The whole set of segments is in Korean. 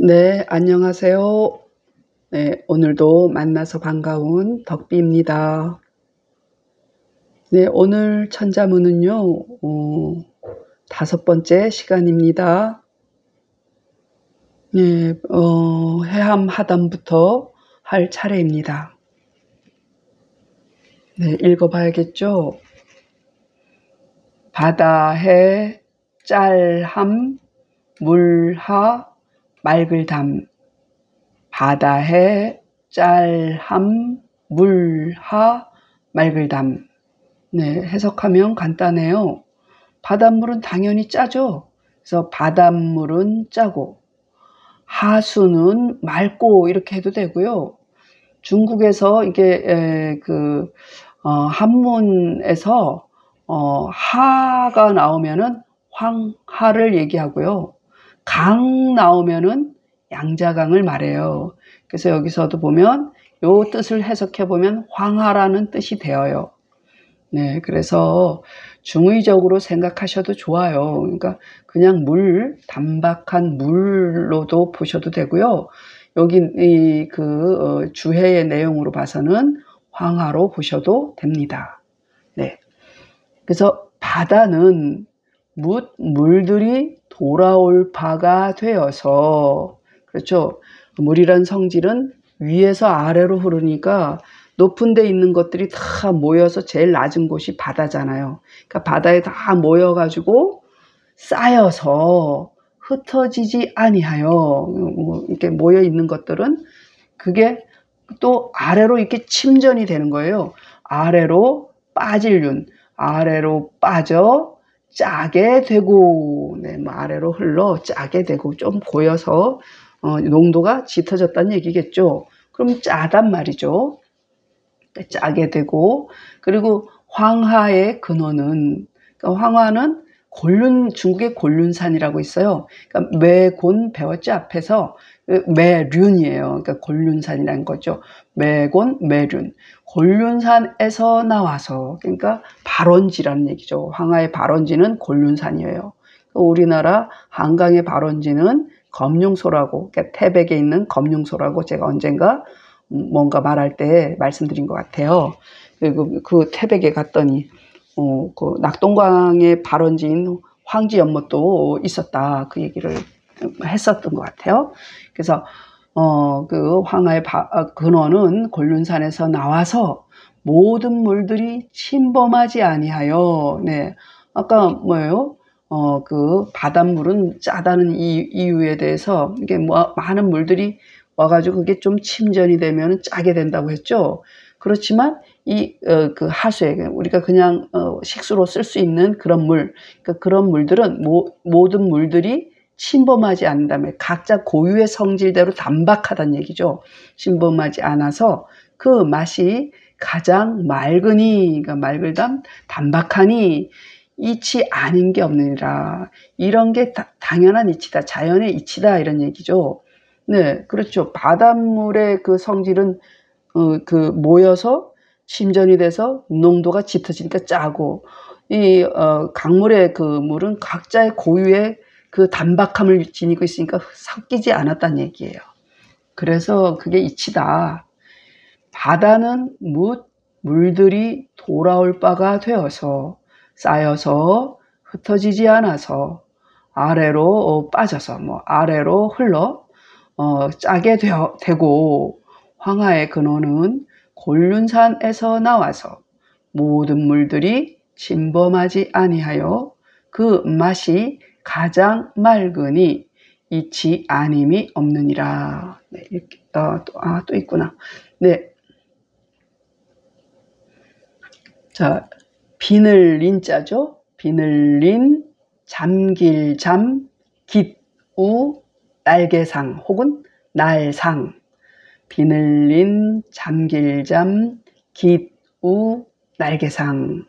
네, 안녕하세요. 네, 오늘도 만나서 반가운 덕비입니다. 네, 오늘 천자문은요, 5번째 시간입니다. 네, 해함 하단부터 할 차례입니다. 네, 읽어봐야겠죠? 바다해 짤함 물하 맑을담. 바다해 짤함 물하 맑을담. 네, 해석하면 간단해요. 바닷물은 당연히 짜죠. 그래서 바닷물은 짜고 하수는 맑고 이렇게 해도 되고요. 중국에서 이게 한문에서 하가 나오면은 황하를 얘기하고요. 강 나오면은 양자강을 말해요. 그래서 여기서도 보면 요 뜻을 해석해 보면 황하라는 뜻이 되어요. 네, 그래서 중의적으로 생각하셔도 좋아요. 그러니까 그냥 단박한 물로도 보셔도 되고요. 여기 주해의 내용으로 봐서는 황하로 보셔도 됩니다. 네. 그래서 바다는 물들이 돌아올 바가 되어서, 그렇죠. 물이란 성질은 위에서 아래로 흐르니까 높은 데 있는 것들이 다 모여서 제일 낮은 곳이 바다잖아요. 그러니까 바다에 다 모여가지고 쌓여서 흩어지지 아니하여 이렇게 모여 있는 것들은 그게 또 아래로 이렇게 침전이 되는 거예요. 아래로 빠질 윤, 아래로 빠져 짜게 되고, 네, 아래로 흘러 짜게 되고 좀 고여서 농도가 짙어졌다는 얘기겠죠. 그럼 짜단 말이죠. 짜게 되고, 그리고 황하의 근원은, 그러니까 황하는 중국의 곤륜산이라고 있어요. 그러니까 매곤 배웠죠, 앞에서. 매륜이에요. 그러니까 곤륜산이라는 거죠. 매곤, 매륜. 곤륜산에서 나와서, 그러니까 발원지라는 얘기죠. 황하의 발원지는 곤륜산이에요. 우리나라 한강의 발원지는 검룡소라고, 그러니까 태백에 있는 검룡소라고 제가 언젠가 뭔가 말할 때 말씀드린 것 같아요. 그리고 그 태백에 갔더니 그 낙동강의 발원지인 황지연못도 있었다. 그 얘기를 했었던 것 같아요. 그래서 그 황하의 근원은 곤륜산에서 나와서 모든 물들이 침범하지 아니하여, 네, 아까 뭐예요? 그 바닷물은 짜다는 이유에 대해서 이게 많은 물들이 와가지고 그게 좀 침전이 되면 짜게 된다고 했죠. 그렇지만 그 하수에 우리가 그냥 식수로 쓸 수 있는 그런 그러니까 그런 물들은 모든 물들이 침범하지 않는다며 각자 고유의 성질대로 단박하다는 얘기죠. 침범하지 않아서 그 맛이 가장 맑으니, 그러니까 맑을담 단박하니 이치 아닌 게 없느니라. 이런 게 당연한 이치다. 자연의 이치다. 이런 얘기죠. 네, 그렇죠. 바닷물의 그 성질은 모여서 침전이 돼서 농도가 짙어지니까 짜고, 강물의 그 물은 각자의 고유의 그 단박함을 지니고 있으니까 섞이지 않았다는 얘기예요. 그래서 그게 이치다. 바다는 물들이 돌아올 바가 되어서 쌓여서 흩어지지 않아서 아래로 빠져서 아래로 흘러 짜게 되고, 황하의 근원은 곤륜산에서 나와서 모든 물들이 침범하지 아니하여 그 맛이 가장 맑으니 이치 아님이 없느니라. 네, 이렇게 또 있구나. 네. 자, 비늘린 자죠. 비늘린 잠길잠 깃우 날개상 혹은 날상. 비늘린 잠길잠 깃우 날개상.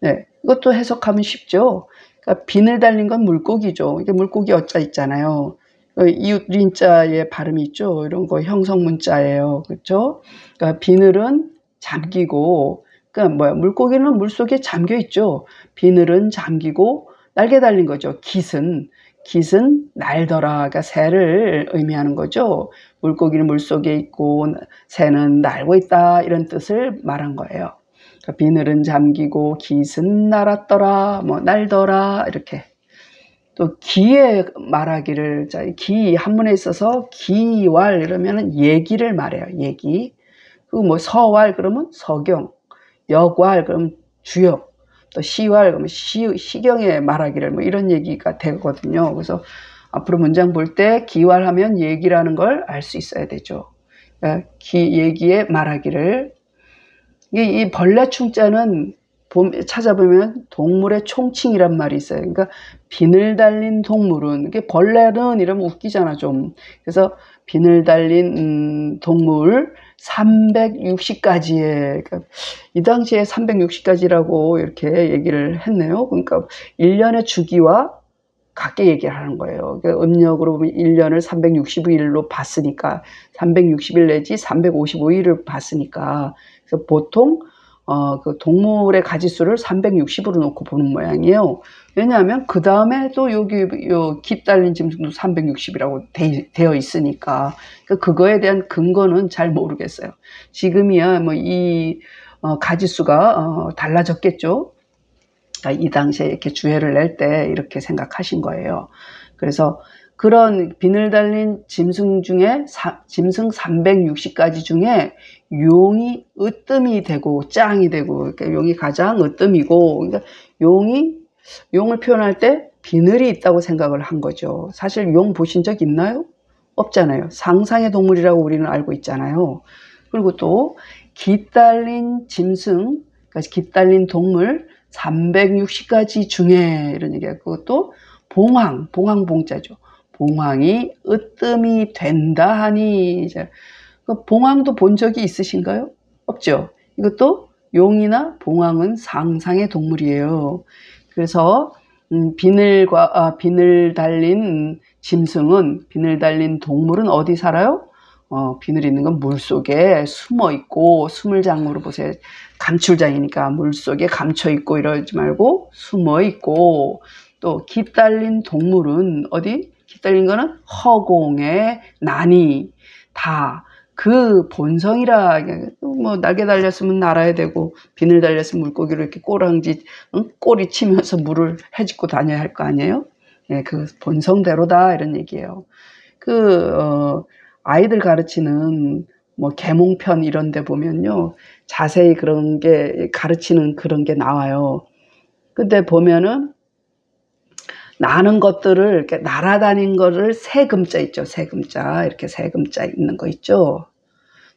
네, 이것도 해석하면 쉽죠. 그러니까 비늘 달린 건 물고기죠. 이게 물고기 어자 있잖아요. 이웃린자의 발음이 있죠. 이런 거 형성문자예요. 그렇죠? 그러니까 비늘은 잠기고, 그러니까 물고기는 물속에 잠겨 있죠. 비늘은 잠기고 날개 달린 거죠. 깃은 깃은 날더라. 그러니까 새를 의미하는 거죠. 물고기는 물속에 있고 새는 날고 있다. 이런 뜻을 말한 거예요. 그러니까 비늘은 잠기고 깃은 날았더라. 뭐 날더라. 이렇게. 또 기에 말하기를, 자, 기 한문에 있어서 기왈 이러면은 얘기를 말해요. 얘기. 그리고 뭐 서왈 그러면 서경, 역왈 그러면 주역, 또 시왈 그러면 시경에 말하기를, 뭐 이런 얘기가 되거든요. 그래서 앞으로 문장 볼 때 기왈하면 얘기라는 걸 알 수 있어야 되죠. 그러니까 얘기에 말하기를. 이 벌레 충자는 찾아보면 동물의 총칭이란 말이 있어요. 그러니까 비늘 달린 동물은, 이게 벌레는 이러면 웃기잖아 좀. 그래서 비늘 달린 동물 360가지에, 그러니까 이 당시에 360가지라고 이렇게 얘기를 했네요. 그러니까 1년의 주기와 같게 얘기를 하는 거예요. 그러니까 음력으로 보면 1년을 365일로 봤으니까 360일 내지 355일을 봤으니까, 그래서 보통 그 동물의 가지수를 360으로 놓고 보는 모양이에요. 왜냐하면 그 다음에 또 여기 깃 달린 짐승도 360이라고 되어 있으니까. 그러니까 그거에 대한 근거는 잘 모르겠어요. 지금이야 뭐 이 가지수가 달라졌겠죠. 이 당시에 이렇게 주회를 낼 때 이렇게 생각하신 거예요. 그래서 그런 비늘 달린 짐승 중에 짐승 360가지 중에 용이 으뜸이 되고 짱이 되고, 그러니까 용이 가장 으뜸이고, 그러니까 용을 표현할 때 비늘이 있다고 생각을 한 거죠. 사실 용 보신 적 있나요? 없잖아요. 상상의 동물이라고 우리는 알고 있잖아요. 그리고 또 깃 달린 짐승, 그러니까 깃 달린 동물 360가지 중에, 이런 얘기야. 그것도 봉황봉자죠. 봉황이 으뜸이 된다 하니, 이제 봉황도 본 적이 있으신가요? 없죠. 이것도 용이나 봉황은 상상의 동물이에요. 그래서 비늘 달린 짐승은, 비늘 달린 동물은 어디 살아요? 비늘 있는 건 물속에 숨어 있고, 숨을장으로 보세요. 감출장이니까 물속에 감춰 있고 이러지 말고 숨어 있고, 또 깃 달린 동물은 어디? 깃 달린 거는 허공에 나니, 다 그 본성이라. 뭐 날개 달렸으면 날아야 되고, 비늘 달렸으면 물고기를 이렇게 꼬리 치면서 물을 헤집고 다녀야 할 거 아니에요? 예, 그 본성대로다 이런 얘기예요. 아이들 가르치는 뭐 계몽편 이런 데 보면요, 자세히 그런 게 가르치는 그런 게 나와요. 근데 보면은 나는 것들을, 이렇게 날아다닌 거를 세금자 있죠. 세금자. 이렇게 세금자 있는 거 있죠.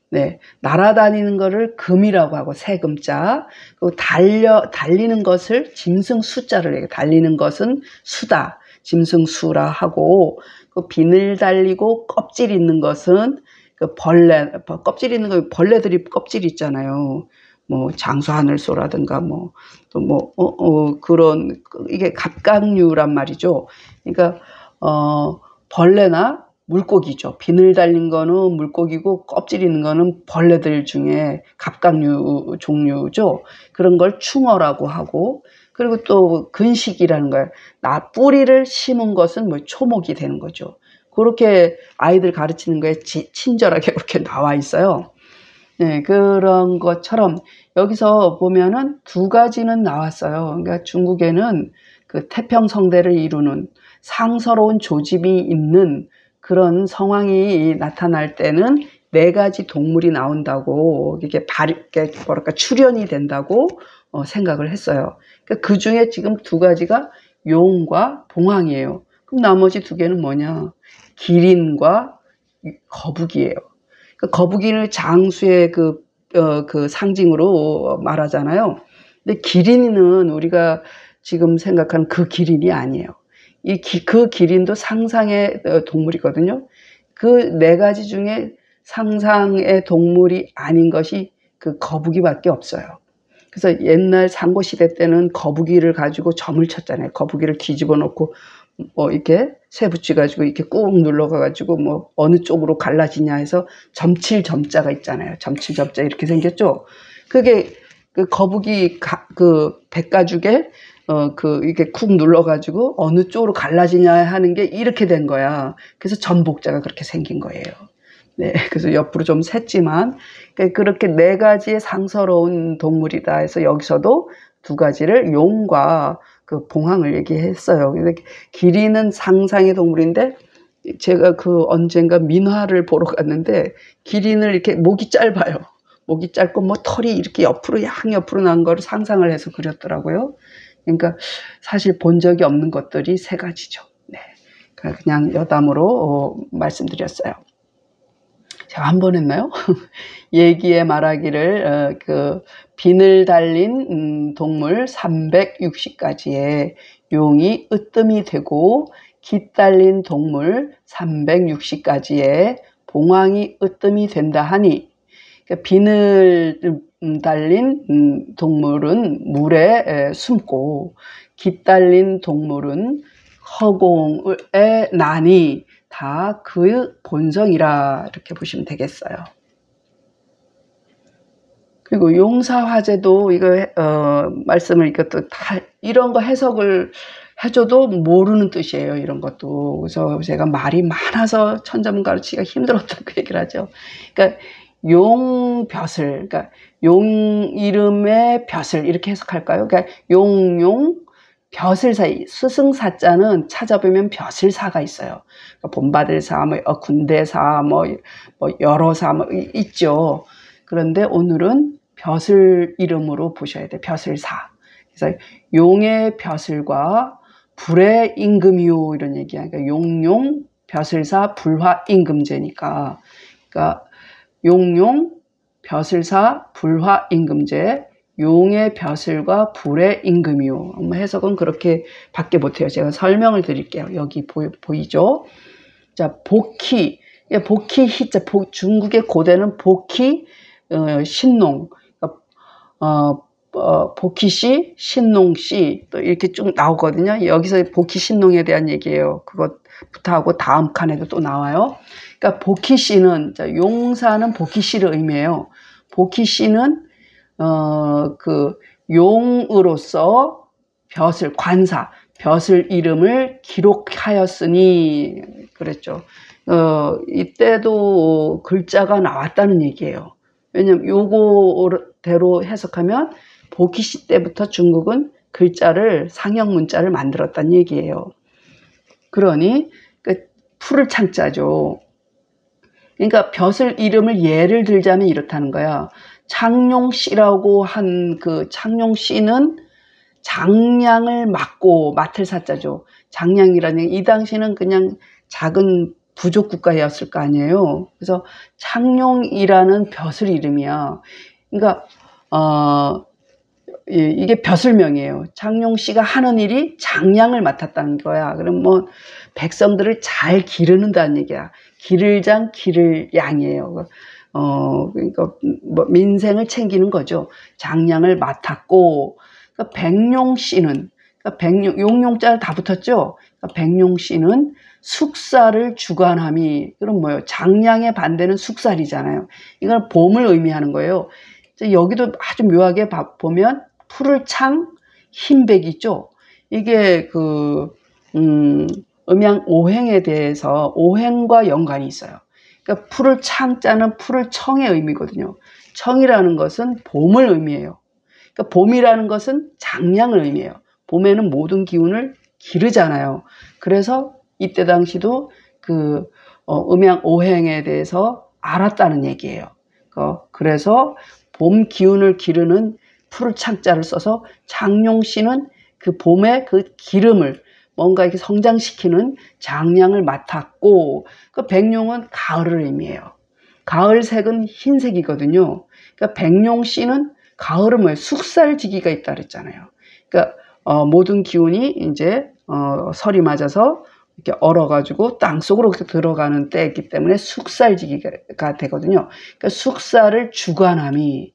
네. 날아다니는 거를 금이라고 하고, 세금자. 그리고 달리는 것을 짐승 수자를 얘기해요. 달리는 것은 수다. 짐승 수라 하고, 그 비늘 달리고 껍질 있는 것은 그 벌레, 껍질 있는 거, 벌레들이 껍질 있잖아요. 뭐 장수하늘소라든가 뭐 또 뭐 그런, 이게 갑각류란 말이죠. 그러니까 벌레나 물고기죠. 비늘 달린 거는 물고기고 껍질 있는 거는 벌레들 중에 갑각류 종류죠. 그런 걸 충어라고 하고, 그리고 또 근식이라는 거예요. 뿌리를 심은 것은 뭐 초목이 되는 거죠. 그렇게 아이들 가르치는 거에 친절하게 그렇게 나와 있어요. 네, 그런 것처럼 여기서 보면은 두 가지는 나왔어요. 그러니까 중국에는 그 태평성대를 이루는 상서로운 조짐이 있는 그런 상황이 나타날 때는 네 가지 동물이 나온다고, 이게 뭐랄까 출현이 된다고 생각을 했어요. 그러니까 그 중에 지금 두 가지가 용과 봉황이에요. 그럼 나머지 두 개는 뭐냐? 기린과 거북이에요. 그러니까 거북이는 장수의 그 상징으로 말하잖아요. 근데 기린은 우리가 지금 생각하는 그 기린이 아니에요. 그 기린도 상상의 동물이거든요. 그 네 가지 중에 상상의 동물이 아닌 것이 그 거북이밖에 없어요. 그래서 옛날 상고시대 때는 거북이를 가지고 점을 쳤잖아요. 거북이를 뒤집어 놓고 뭐 이렇게 쇠 붙여가지고 이렇게 꾹 눌러가지고 뭐 어느 쪽으로 갈라지냐 해서 점칠 점자가 있잖아요. 점칠 점자 이렇게 생겼죠. 그게 그 거북이 그 백가죽에 이게 쿡 눌러가지고 어느 쪽으로 갈라지냐 하는 게 이렇게 된 거야. 그래서 전복자가 그렇게 생긴 거예요. 네, 그래서 옆으로 좀 샜지만, 그렇게 네 가지의 상서로운 동물이다 해서 여기서도 두 가지를 용과 그 봉황을 얘기했어요. 근데 기린은 상상의 동물인데, 제가 언젠가 민화를 보러 갔는데, 기린을 이렇게 목이 짧아요. 목이 짧고 뭐 털이 이렇게 옆으로 양옆으로 난 거를 상상을 해서 그렸더라고요. 그러니까 사실 본 적이 없는 것들이 세 가지죠. 네, 그냥 여담으로 말씀드렸어요. 제가 한 번 했나요? 얘기에 말하기를 비늘 달린 동물 360가지에 용이 으뜸이 되고 깃 달린 동물 360가지에 봉황이 으뜸이 된다 하니, 그러니까 비늘 달린 동물은 물에 숨고 깃 달린 동물은 허공에 나니 다 그 본성이라 이렇게 보시면 되겠어요. 그리고 용사화재도 이거 말씀을 이것도 다 이런 거 해석을 해줘도 모르는 뜻이에요. 이런 것도. 그래서 제가 말이 많아서 천자문 가르치기가 힘들었다고 얘기를 하죠. 그러니까 용벼슬, 그러니까 용 이름의 벼슬 이렇게 해석할까요? 그러니까 용용 벼슬사, 스승사자는 찾아보면 벼슬사가 있어요. 그러니까 본받을사, 군대사, 여러사 있죠. 그런데 오늘은 벼슬 이름으로 보셔야 돼요. 벼슬사. 그래서 용의 벼슬과 불의 임금이요 이런 얘기야. 그러니까 용용 벼슬사 불화 임금제니까. 그러니까 용용 벼슬사 불화 임금제. 용의 벼슬과 불의 임금이요. 해석은 그렇게 밖에 못해요. 제가 설명을 드릴게요. 여기 보이죠? 자, 복희. 복희 희자. 중국의 고대는 복희, 신농. 복희씨, 신농씨. 또 이렇게 쭉 나오거든요. 여기서 복희, 신농에 대한 얘기예요. 그것부터 하고 다음 칸에도 또 나와요. 그러니까 복희씨는, 용사는 복희씨를 의미해요. 복희씨는 용으로서 벼슬, 관사, 벼슬 이름을 기록하였으니 그랬죠. 이때도 글자가 나왔다는 얘기예요. 왜냐면 요거대로 해석하면 복희씨 때부터 중국은 글자를 상형 문자를 만들었다는 얘기예요. 그러니 풀을 창자죠. 그러니까 벼슬 이름을 예를 들자면 이렇다는 거야. 창룡씨라고 한 창룡씨는 장량을 맡을 사자죠. 장량이라는 이 당시는 그냥 작은 부족 국가였을 거 아니에요. 그래서 창룡이라는 벼슬 이름이야. 그러니까 이게 벼슬명이에요. 창룡씨가 하는 일이 장량을 맡았다는 거야. 그럼 백성들을 잘 기르는다는 얘기야. 기를 장, 기를 양이에요. 그러니까 민생을 챙기는 거죠. 장량을 맡았고, 그러니까 백룡씨는, 용용자를 다 붙었죠. 그러니까 백룡씨는 숙사를 주관함이, 그럼 뭐예요? 장량의 반대는 숙살이잖아요. 이건 봄을 의미하는 거예요. 여기도 아주 묘하게 보면 풀을 창, 흰백이 있죠. 이게 음양 오행에 대해서 오행과 연관이 있어요. 그러니까 풀을 창자는 풀을 청의 의미거든요. 청이라는 것은 봄을 의미해요. 그러니까 봄이라는 것은 장량을 의미해요. 봄에는 모든 기운을 기르잖아요. 그래서 이때 당시도 음양 오행에 대해서 알았다는 얘기예요. 그래서 봄 기운을 기르는 풀을 창자를 써서 장룡씨는 그 봄의 그 기름을 뭔가 이렇게 성장시키는 장량을 맡았고, 백룡은 가을을 의미해요. 가을색은 흰색이거든요. 그러니까 백룡씨는 가을은 뭐예요? 숙살지기가 있다 그랬잖아요. 그러니까 모든 기운이 이제 설이 맞아서 이렇게 얼어가지고 땅속으로 들어가는 때이기 때문에 숙살지기가 되거든요. 그러니까 숙살을 주관함이,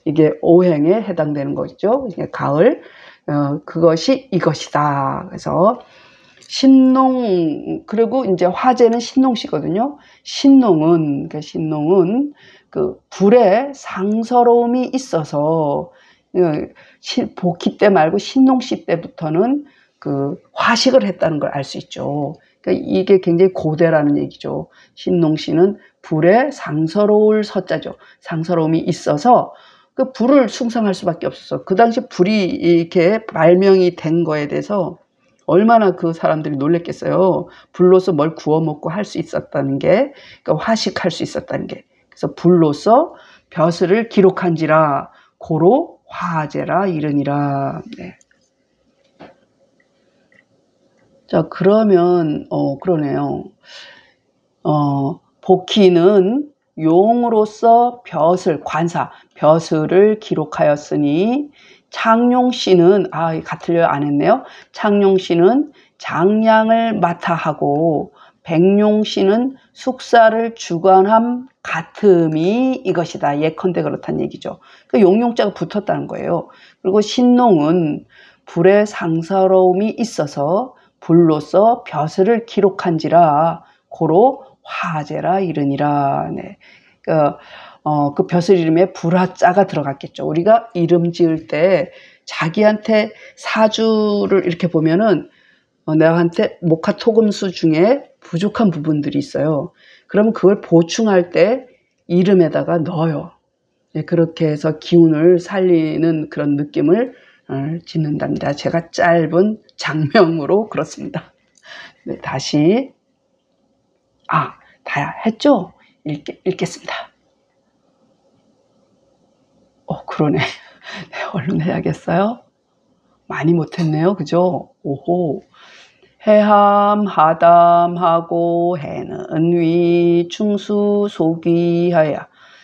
이게 오행에 해당되는 거죠. 가을. 그것이 이것이다. 그래서 신농, 그리고 이제 화재는 신농씨거든요. 신농은 그 불에 상서로움이 있어서 복희 때 말고 신농시 때부터는 그 화식을 했다는 걸 알 수 있죠. 그러니까 이게 굉장히 고대라는 얘기죠. 신농시는 불에 상서로울 서자죠. 상서로움이 있어서 그 불을 숭상할 수밖에 없었어. 그 당시 불이 이렇게 발명이 된 거에 대해서 얼마나 그 사람들이 놀랬겠어요. 불로서 뭘 구워 먹고 할 수 있었다는 게, 그러니까 화식할 수 있었다는 게. 그래서 불로서 벼슬을 기록한지라 고로 화제라 이르니라. 네. 자, 그러면 그러네요. 복희는 용으로서 벼슬, 관사, 벼슬을 기록하였으니 창룡씨는 같을려 안 했네요. 창룡씨는 장량을 맡아 하고 백룡씨는 숙사를 주관함 같음이 이것이다. 예컨대 그렇다는 얘기죠. 그 용용자가 붙었다는 거예요. 그리고 신농은 불의 상서로움이 있어서 불로서 벼슬을 기록한지라 고로 화제라 이르니라. 네. 그 벼슬 이름에 불화자가 들어갔겠죠. 우리가 이름 지을 때 자기한테 사주를 이렇게 보면은 내한테 목화토금수 중에 부족한 부분들이 있어요. 그러면 그걸 보충할 때 이름에다가 넣어요. 네, 그렇게 해서 기운을 살리는 그런 느낌을 짓는답니다. 제가 짧은 장명으로 그렇습니다. 네, 다시 다 했죠? 읽겠습니다. 그러네. 네, 얼른 해야겠어요. 많이 못했네요. 그죠? 오호. 해함 하담하고 해는 위 충수 소기하여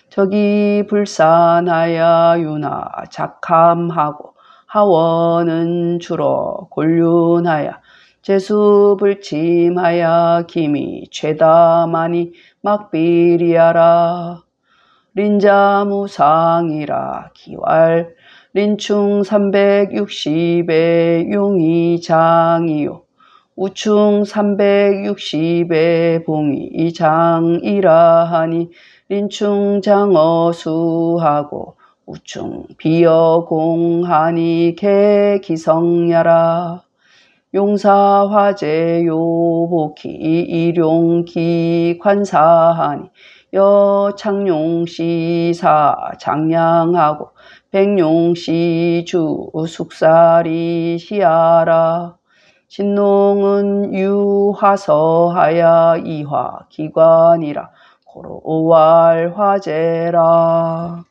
저기 불산하여 유나 작함하고 하원은 주로 곤륜하여 제수불침하여 기미 죄다마니 막비리하라. 린자무상이라 기왈 린충 360의 용이장이요 우충 360의 봉이장이라 하니 린충 장어수하고 우충 비어공하니 개기성야라. 용사화재요 복희 일용기 관사하니 여창룡시사 장량하고 백룡시주 숙사리 시하라. 신농은 유화서하야 이화 기관이라 고로 오왈 화제라.